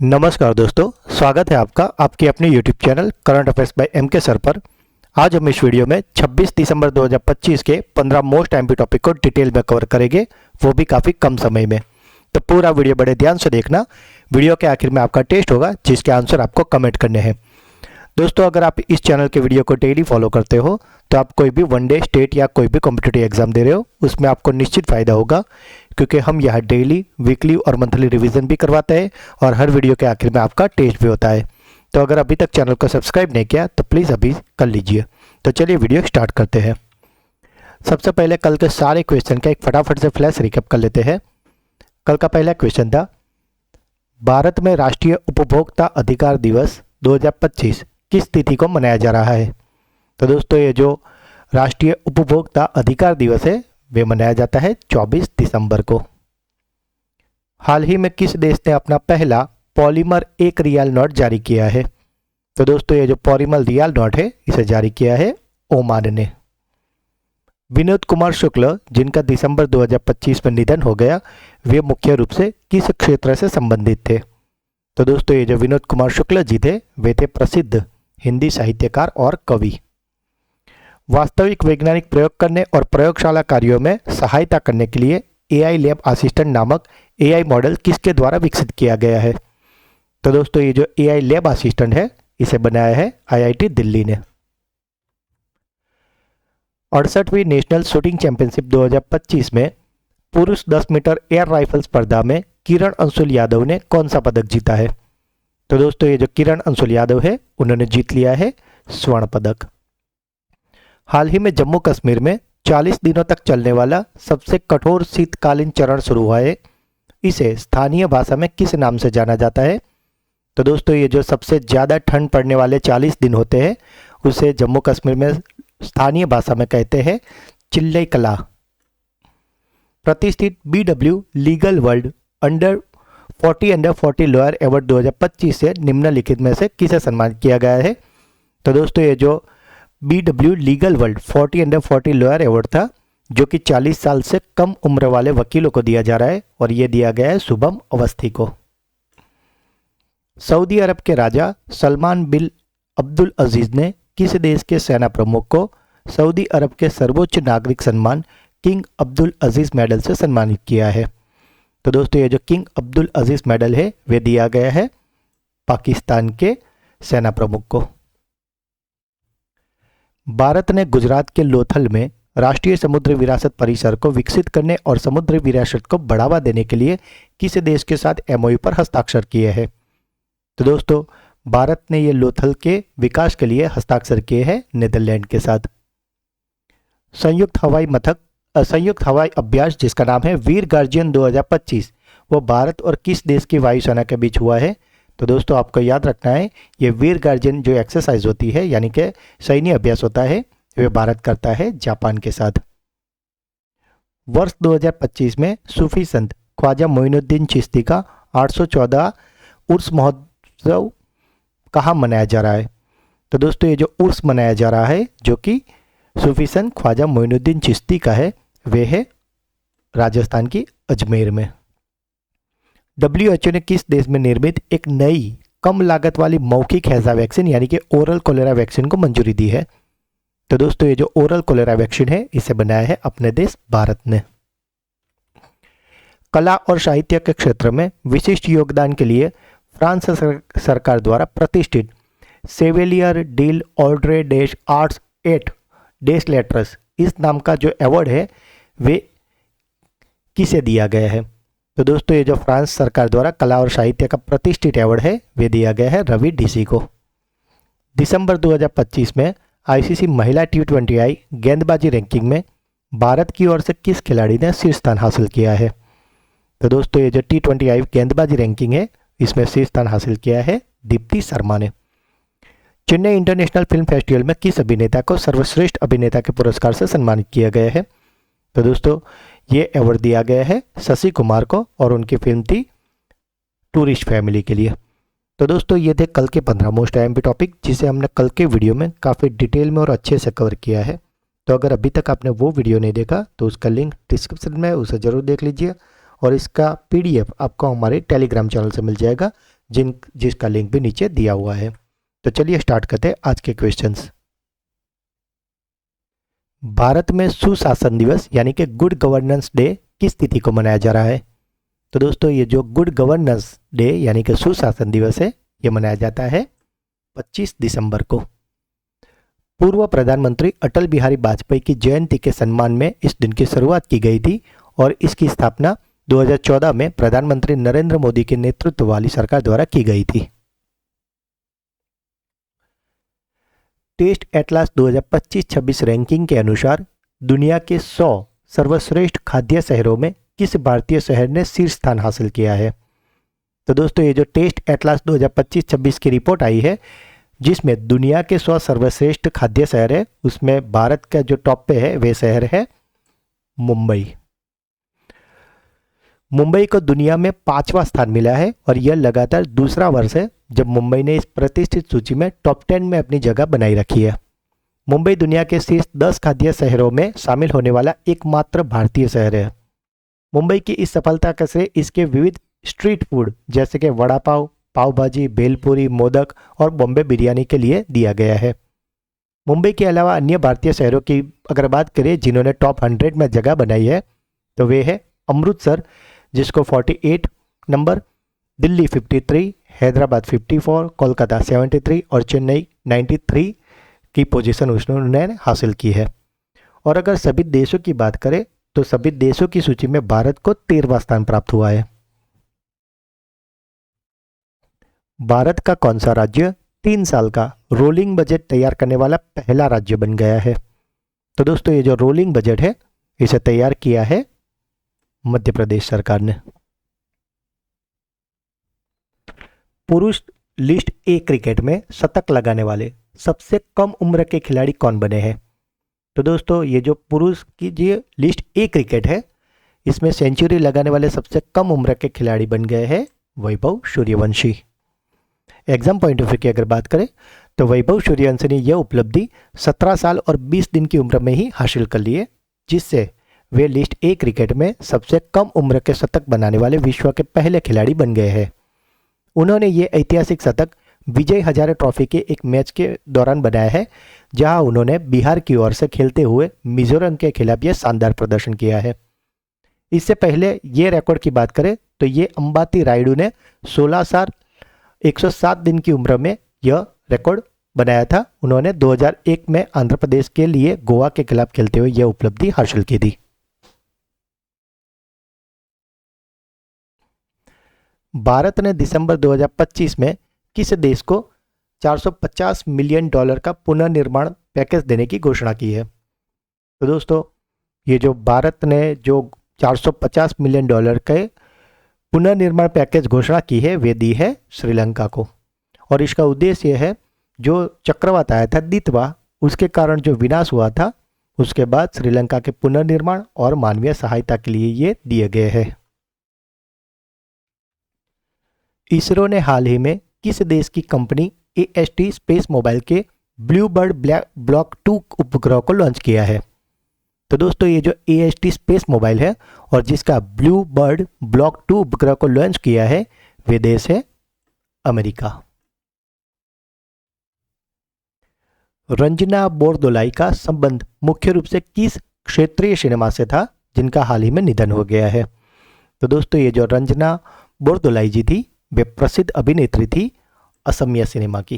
नमस्कार दोस्तों, स्वागत है आपका आपके अपने YouTube channel current affairs by M K sir पर। आज हम इस वीडियो में 26 दिसंबर 2025 के 15 मोस्ट एमपी टॉपिक को डिटेल में कवर करेंगे, वो भी काफ़ी कम समय में। तो पूरा वीडियो बड़े ध्यान से देखना। वीडियो के आखिर में आपका टेस्ट होगा जिसके आंसर आपको कमेंट करने हैं। दोस्तों, अगर आप इस चैनल के वीडियो को डेली फॉलो करते हो तो आप कोई भी वनडे, स्टेट या कोई भी कॉम्पिटिटिव एग्जाम दे रहे हो उसमें आपको निश्चित फ़ायदा होगा, क्योंकि हम यहाँ डेली, वीकली और मंथली रिवीजन भी करवाते हैं और हर वीडियो के आखिर में आपका टेस्ट भी होता है। तो अगर अभी तक चैनल को सब्सक्राइब नहीं किया तो प्लीज़ अभी कर लीजिए। तो चलिए वीडियो स्टार्ट करते हैं। सबसे पहले कल के सारे क्वेश्चन का एक फटाफट से फ्लैश रिकैप कर लेते हैं। कल का पहला क्वेश्चन था, भारत में राष्ट्रीय उपभोक्ता अधिकार दिवस 2025 किस तिथि को मनाया जा रहा है? तो दोस्तों, ये जो राष्ट्रीय उपभोक्ता अधिकार दिवस है वे मनाया जाता है 24 दिसंबर को। हाल ही में किस देश ने अपना पहला पॉलीमर 1 रियाल नोट जारी किया है? तो दोस्तों, ये जो पॉलीमर रियाल नोट है इसे जारी किया है ओमान ने। विनोद कुमार शुक्ल, जिनका दिसंबर 2025 में निधन हो गया, वे मुख्य रूप से किस क्षेत्र से संबंधित थे? तो दोस्तों, ये जो विनोद कुमार शुक्ल जी थे वे थे प्रसिद्ध हिंदी साहित्यकार और कवि। वास्तविक वैज्ञानिक प्रयोग करने और प्रयोगशाला कार्यों में सहायता करने के लिए एआई लैब असिस्टेंट नामक एआई मॉडल किसके द्वारा विकसित किया गया है? तो दोस्तों, ये जो एआई लैब असिस्टेंट है इसे बनाया है आईआईटी दिल्ली ने। 68वीं नेशनल शूटिंग चैंपियनशिप 2025 में पुरुष 10 मीटर एयर राइफल स्पर्धा में किरण अंशुल यादव ने कौन सा पदक जीता है? तो दोस्तों, ये जो किरण अंशुल यादव है उन्होंने जीत लिया है स्वर्ण पदक। हाल ही में जम्मू कश्मीर में 40 दिनों तक चलने वाला सबसे कठोर शीतकालीन चरण शुरू हुआ है। इसे स्थानीय भाषा में किस नाम से जाना जाता है? तो दोस्तों, ये जो सबसे ज़्यादा ठंड पड़ने वाले 40 दिन होते हैं उसे जम्मू कश्मीर में स्थानीय भाषा में कहते हैं चिल्लई कला। प्रतिष्ठित BW legal world under 40 lawyer award 2025 से निम्नलिखित में से किसे सम्मानित किया गया है? तो दोस्तों, ये जो BW legal world 40 lawyer award था जो कि 40 साल से कम उम्र वाले वकीलों को दिया जा रहा है और ये दिया गया है शुभम अवस्थी को। सऊदी अरब के राजा सलमान बिन अब्दुल अजीज ने किस देश के सेना प्रमुख को सऊदी अरब के सर्वोच्च नागरिक सम्मान किंग अब्दुल अजीज मेडल से सम्मानित किया है? तो दोस्तों, ये जो किंग अब्दुल अजीज मेडल है वे दिया गया है पाकिस्तान के सेना प्रमुख को। भारत ने गुजरात के लोथल में राष्ट्रीय समुद्री विरासत परिसर को विकसित करने और समुद्री विरासत को बढ़ावा देने के लिए किस देश के साथ MOU पर हस्ताक्षर किए हैं? तो दोस्तों, भारत ने ये लोथल के विकास के लिए हस्ताक्षर किए हैं नीदरलैंड के साथ। संयुक्त हवाई अभ्यास जिसका नाम है वीर गार्जियन 2025 वो भारत और किस देश की वायुसेना के बीच हुआ है? तो दोस्तों, आपको याद रखना है ये वीर गार्जियन जो एक्सरसाइज होती है यानी कि सैन्य अभ्यास होता है वे भारत करता है जापान के साथ। वर्ष 2025 में सूफी संत ख्वाजा मोइनुद्दीन चिश्ती का 814 उर्स महोत्सव कहाँ मनाया जा रहा है? तो दोस्तों, ये जो उर्स मनाया जा रहा है जो कि सूफी संत ख्वाजा मोइनुद्दीन चिश्ती का है वे है राजस्थान की अजमेर में। WHO ने किस देश में निर्मित एक नई कम लागत वाली मौखिक हैजा वैक्सीन यानी कि ओरल कोलेरा वैक्सीन को मंजूरी दी है? तो दोस्तों, ये जो ओरल कोलेरा वैक्सीन है इसे बनाया है अपने देश भारत ने। कला और साहित्य के क्षेत्र में विशिष्ट योगदान के लिए फ्रांस सरकार द्वारा प्रतिष्ठित सेवेलियर डील ऑर्ड्रे डेश आर्ट्स एट डेश लेटर्स इस नाम का जो अवार्ड है वे किसे दिया गया है? तो दोस्तों, ये जो फ्रांस सरकार द्वारा कला और साहित्य का प्रतिष्ठित अवार्ड है वे दिया गया है रवि डीसी को। दिसंबर 2025 में ICC महिला T20I गेंदबाजी रैंकिंग में भारत की ओर से किस खिलाड़ी ने शीर्ष स्थान हासिल किया है? तो दोस्तों, ये जो T20I गेंदबाजी रैंकिंग है इसमें शीर्ष स्थान हासिल किया है दीप्ति शर्मा ने। चेन्नई इंटरनेशनल फिल्म फेस्टिवल में किस अभिनेता को सर्वश्रेष्ठ अभिनेता के पुरस्कार से सम्मानित किया गया है? तो दोस्तों, ये अवार्ड दिया गया है शशि कुमार को और उनकी फिल्म थी टूरिस्ट फैमिली के लिए। तो दोस्तों, ये थे कल के 15 मोस्ट एमपी टॉपिक जिसे हमने कल के वीडियो में काफ़ी डिटेल में और अच्छे से कवर किया है। तो अगर अभी तक आपने वो वीडियो नहीं देखा तो उसका लिंक डिस्क्रिप्शन में उसे ज़रूर देख लीजिए और इसका PDF आपको हमारे टेलीग्राम चैनल से मिल जाएगा जिसका लिंक भी नीचे दिया हुआ है। तो चलिए स्टार्ट करते हैं आज के क्वेश्चंस। भारत में सुशासन दिवस यानी कि गुड गवर्नेंस डे किस तिथि को मनाया जा रहा है? तो दोस्तों ये जो गुड गवर्नेंस डे यानी कि सुशासन दिवस है, ये मनाया जाता है 25 दिसंबर को। पूर्व प्रधानमंत्री अटल बिहारी वाजपेयी की जयंती के सम्मान में इस दिन की शुरुआत की गई थी और इसकी स्थापना 2014 में प्रधानमंत्री नरेंद्र मोदी के नेतृत्व वाली सरकार द्वारा की गई थी। टेस्ट एटलास 2025-26 रैंकिंग के अनुसार दुनिया के 100 सर्वश्रेष्ठ खाद्य शहरों में किस भारतीय शहर ने शीर्ष स्थान हासिल किया है? तो दोस्तों ये जो टेस्ट एटलास 2025-26 की रिपोर्ट आई है, जिसमें दुनिया के 100 सर्वश्रेष्ठ खाद्य शहर है, उसमें भारत का जो टॉप पे है वे शहर है मुंबई। मुंबई को दुनिया में 5वां स्थान मिला है और यह लगातार दूसरा वर्ष है जब मुंबई ने इस प्रतिष्ठित सूची में टॉप 10 में अपनी जगह बनाई रखी है। मुंबई दुनिया के शीर्ष 10 खाद्य शहरों में शामिल होने वाला एकमात्र भारतीय शहर है। मुंबई की इस सफलता का श्रेय इसके विविध स्ट्रीट फूड जैसे कि वड़ा पाव, पाव भाजी, भेलपूरी, मोदक और बॉम्बे बिरयानी के लिए दिया गया है। मुंबई के अलावा अन्य भारतीय शहरों की अगर बात करें जिन्होंने टॉप 100 में जगह बनाई है, तो वे है अमृतसर जिसको 48 नंबर, दिल्ली 53, हैदराबाद 54, कोलकाता 73 और चेन्नई 93 की पोजीशन उन्होंने हासिल की है। और अगर सभी देशों की बात करें तो सभी देशों की सूची में भारत को 13वां स्थान प्राप्त हुआ है। भारत का कौन सा राज्य 3 साल का रोलिंग बजट तैयार करने वाला पहला राज्य बन गया है? तो दोस्तों ये जो रोलिंग बजट है इसे तैयार किया है मध्य प्रदेश सरकार ने। पुरुष लिस्ट ए क्रिकेट में शतक लगाने वाले सबसे कम उम्र के खिलाड़ी कौन बने हैं? तो दोस्तों ये जो पुरुष की जो लिस्ट ए क्रिकेट है, इसमें सेंचुरी लगाने वाले सबसे कम उम्र के खिलाड़ी बन गए हैं Vaibhav Suryavanshi. Exam point of view की अगर बात करें तो वैभव सूर्यवंशी ने यह उपलब्धि 17 साल और 20 दिन की उम्र में ही हासिल कर ली है, जिससे वे लिस्ट ए क्रिकेट में सबसे कम उम्र के शतक बनाने वाले विश्व के पहले खिलाड़ी बन गए हैं। उन्होंने ये ऐतिहासिक शतक विजय हजारे ट्रॉफी के एक मैच के दौरान बनाया है, जहां उन्होंने बिहार की ओर से खेलते हुए मिजोरम के खिलाफ यह शानदार प्रदर्शन किया है। इससे पहले ये रिकॉर्ड की बात करें तो ये अंबाती रायडू ने 16 साल 107 दिन की उम्र में यह रिकॉर्ड बनाया था। उन्होंने 2001 में आंध्र प्रदेश के लिए गोवा के खिलाफ खेलते हुए यह उपलब्धि हासिल की थी। भारत ने दिसंबर 2025 में किस देश को $450 मिलियन का पुनर्निर्माण पैकेज देने की घोषणा की है? तो दोस्तों ये जो भारत ने जो $450 मिलियन के पुनर्निर्माण पैकेज घोषणा की है, वे दी है श्रीलंका को। और इसका उद्देश्य यह है, जो चक्रवात आया था दितवा, उसके कारण जो विनाश हुआ था, उसके बाद श्रीलंका के पुनर्निर्माण और मानवीय सहायता के लिए ये दिए गए हैं। इसरो ने हाल ही में किस देश की कंपनी AST स्पेस मोबाइल के ब्लू बर्ड ब्लॉक 2 उपग्रह को लॉन्च किया है? तो दोस्तों ये जो AST स्पेस मोबाइल है और जिसका ब्लू बर्ड ब्लॉक 2 उपग्रह को लॉन्च किया है, वे देश है अमेरिका। रंजना बोरदोलाई का संबंध मुख्य रूप से किस क्षेत्रीय सिनेमा से था जिनका हाल ही में निधन हो गया है? तो दोस्तों ये जो रंजना बोरदोलाई जी थी, वे प्रसिद्ध अभिनेत्री थी असमिया सिनेमा की।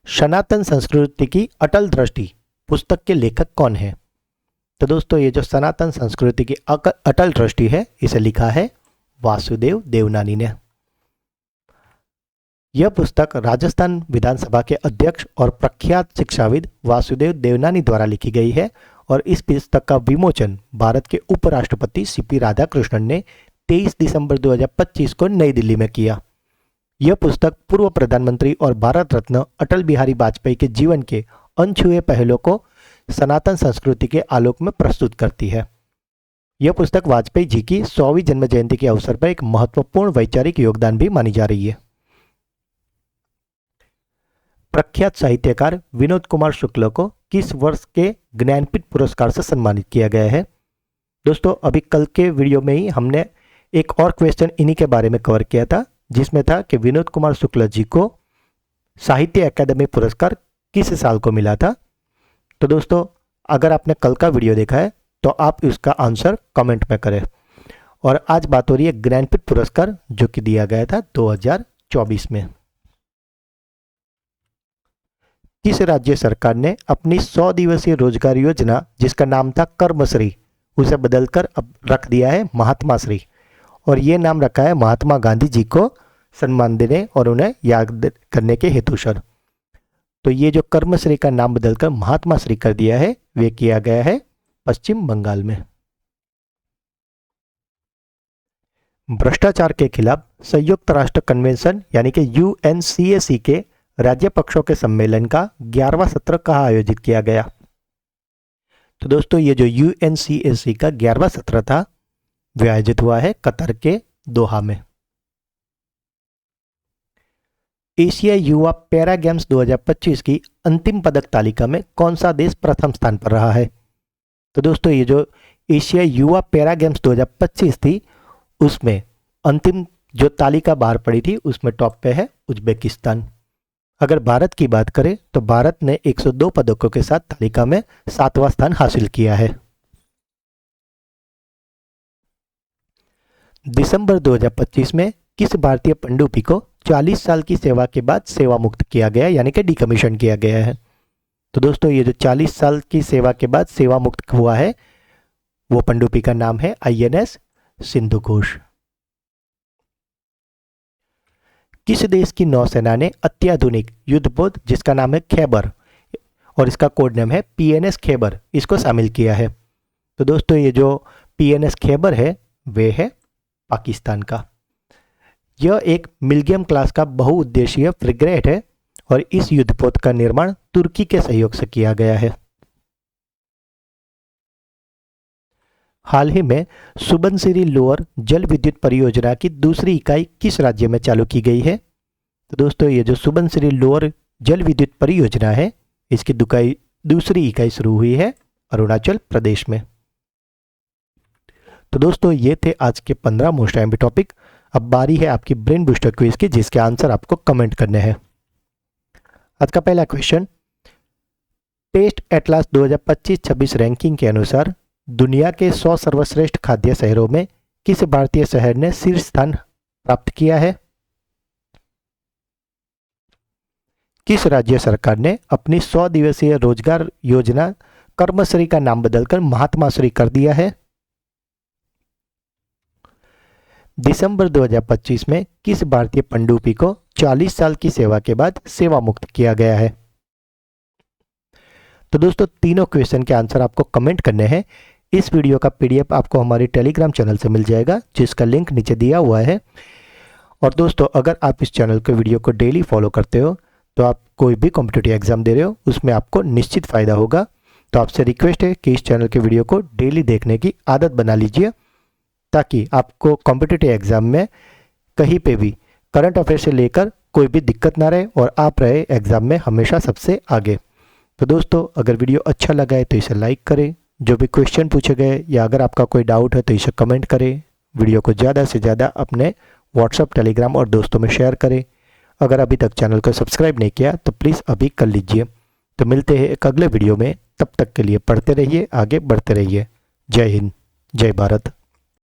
सनातन संस्कृति की अटल दृष्टि पुस्तक के लेखक कौन है? तो दोस्तों ये जो सनातन संस्कृति की अटल दृष्टि है, इसे लिखा है वासुदेव देवनानी ने। यह पुस्तक राजस्थान विधानसभा के अध्यक्ष और प्रख्यात शिक्षाविद वासुदेव देवनानी द्वारा लिखी गई है और इस पुस्तक का विमोचन भारत के उपराष्ट्रपति CP राधाकृष्णन ने 23 दिसंबर 2025 को नई दिल्ली में किया। यह पुस्तक पूर्व प्रधानमंत्री और भारत रत्न अटल बिहारी वाजपेयी के जीवन के अनछुए पहलुओं को सनातन संस्कृति के आलोक में प्रस्तुत करती है। यह पुस्तक वाजपेयी जी की 100वीं जन्म जयंती के अवसर पर एक महत्वपूर्ण वैचारिक योगदान भी मानी जा रही है। प्रख्यात साहित्यकार विनोद कुमार शुक्ल को किस वर्ष के ज्ञानपीठ पुरस्कार से सम्मानित किया गया है? दोस्तों अभी कल के वीडियो में ही हमने एक और क्वेश्चन इन्हीं के बारे में कवर किया था, जिसमें था कि विनोद कुमार शुक्ला जी को साहित्य अकादमी पुरस्कार किस साल को मिला था। तो दोस्तों अगर आपने कल का वीडियो देखा है तो आप इसका आंसर कमेंट में करें। और आज बात हो रही है ज्ञानपीठ पुरस्कार जो कि दिया गया था 2024 में। किस राज्य सरकार ने अपनी 100 दिवसीय रोजगार योजना जिसका नाम था कर्मश्री उसे बदलकर अब रख दिया है महात्मा श्री, और ये नाम रखा है महात्मा गांधी जी को सम्मान देने और उन्हें याद करने के हेतुसर। तो ये जो कर्मश्री का नाम बदलकर महात्मा श्री कर दिया है वे किया गया है पश्चिम बंगाल में। भ्रष्टाचार के खिलाफ संयुक्त राष्ट्र कन्वेंशन यानी कि UNCAC के राज्य पक्षों के सम्मेलन का 11वां सत्र कहाँ आयोजित किया गया। तो दोस्तों ये जो UNCAC का 11वां सत्र था वह आयोजित हुआ है कतर के दोहा में। एशिया युवा पैरा गेम्स 2025 की अंतिम पदक तालिका में कौन सा देश प्रथम स्थान पर रहा है। तो दोस्तों ये जो एशिया युवा पैरा गेम्स 2025 थी उसमें अंतिम जो तालिका बाहर पड़ी थी उसमें टॉप पे है उज्बेकिस्तान। अगर भारत की बात करें तो भारत ने 102 पदकों के साथ तालिका में 7वां स्थान हासिल किया है। दिसंबर 2025 में किस भारतीय पनडुब्बी को 40 साल की सेवा के बाद सेवा मुक्त किया गया यानी कि डिकमीशन किया गया है। तो दोस्तों ये जो 40 साल की सेवा के बाद सेवा मुक्त हुआ है वो पनडुब्बी का नाम है INS सिंधु घोष। किस देश की नौसेना ने अत्याधुनिक युद्धपोत जिसका नाम है खैबर और इसका कोड नेम है PNS खैबर इसको शामिल किया है। तो दोस्तों ये जो PNS खैबर है वे है पाकिस्तान का। यह एक मिल्गियम क्लास का बहुउद्देशीय फ्रिगेट है और इस युद्धपोत का निर्माण तुर्की के सहयोग से किया गया है। हाल ही में सुबनसिरी लोअर जल विद्युत परियोजना की दूसरी इकाई किस राज्य में चालू की गई है। तो दोस्तों ये जो सुबनसिरी लोअर जल विद्युत परियोजना है इसकी दूसरी इकाई शुरू हुई है अरुणाचल प्रदेश में। तो दोस्तों ये थे आज के 15 मोस्ट एमपी टॉपिक। अब बारी है आपकी ब्रेन बूस्टर क्विज की जिसके आंसर आपको कमेंट करने हैं। आज का पहला क्वेश्चन, टेस्ट एटलास 2025-26 रैंकिंग के अनुसार दुनिया के 100 सर्वश्रेष्ठ खाद्य शहरों में किस भारतीय शहर ने शीर्ष स्थान प्राप्त किया है। किस राज्य सरकार ने अपनी 100 दिवसीय रोजगार योजना कर्मश्री का नाम बदलकर महात्मा श्री कर दिया है। दिसंबर 2025 में किस भारतीय पनडुब्बी को 40 साल की सेवा के बाद सेवा मुक्त किया गया है। तो दोस्तों तीनों क्वेश्चन के आंसर आपको कमेंट करने हैं। इस वीडियो का PDF आपको हमारे टेलीग्राम चैनल से मिल जाएगा जिसका लिंक नीचे दिया हुआ है। और दोस्तों अगर आप इस चैनल के वीडियो को डेली फॉलो करते हो तो आप कोई भी कॉम्पिटिटिव एग्जाम दे रहे हो उसमें आपको निश्चित फ़ायदा होगा। तो आपसे रिक्वेस्ट है कि इस चैनल के वीडियो को डेली देखने की आदत बना लीजिए ताकि आपको कॉम्पिटिटिव एग्जाम में कहीं पे भी करंट अफेयर से लेकर कोई भी दिक्कत ना रहे और आप रहे एग्जाम में हमेशा सबसे आगे। तो दोस्तों अगर वीडियो अच्छा लगा है तो इसे लाइक करें, जो भी क्वेश्चन पूछे गए या अगर आपका कोई डाउट है तो इसे कमेंट करें, वीडियो को ज़्यादा से ज़्यादा अपने व्हाट्सएप टेलीग्राम और दोस्तों में शेयर करें। अगर अभी तक चैनल को सब्सक्राइब नहीं किया तो प्लीज़ अभी कर लीजिए। तो मिलते हैं एक अगले वीडियो में, तब तक के लिए पढ़ते रहिए, आगे बढ़ते रहिए। जय हिंद, जय भारत।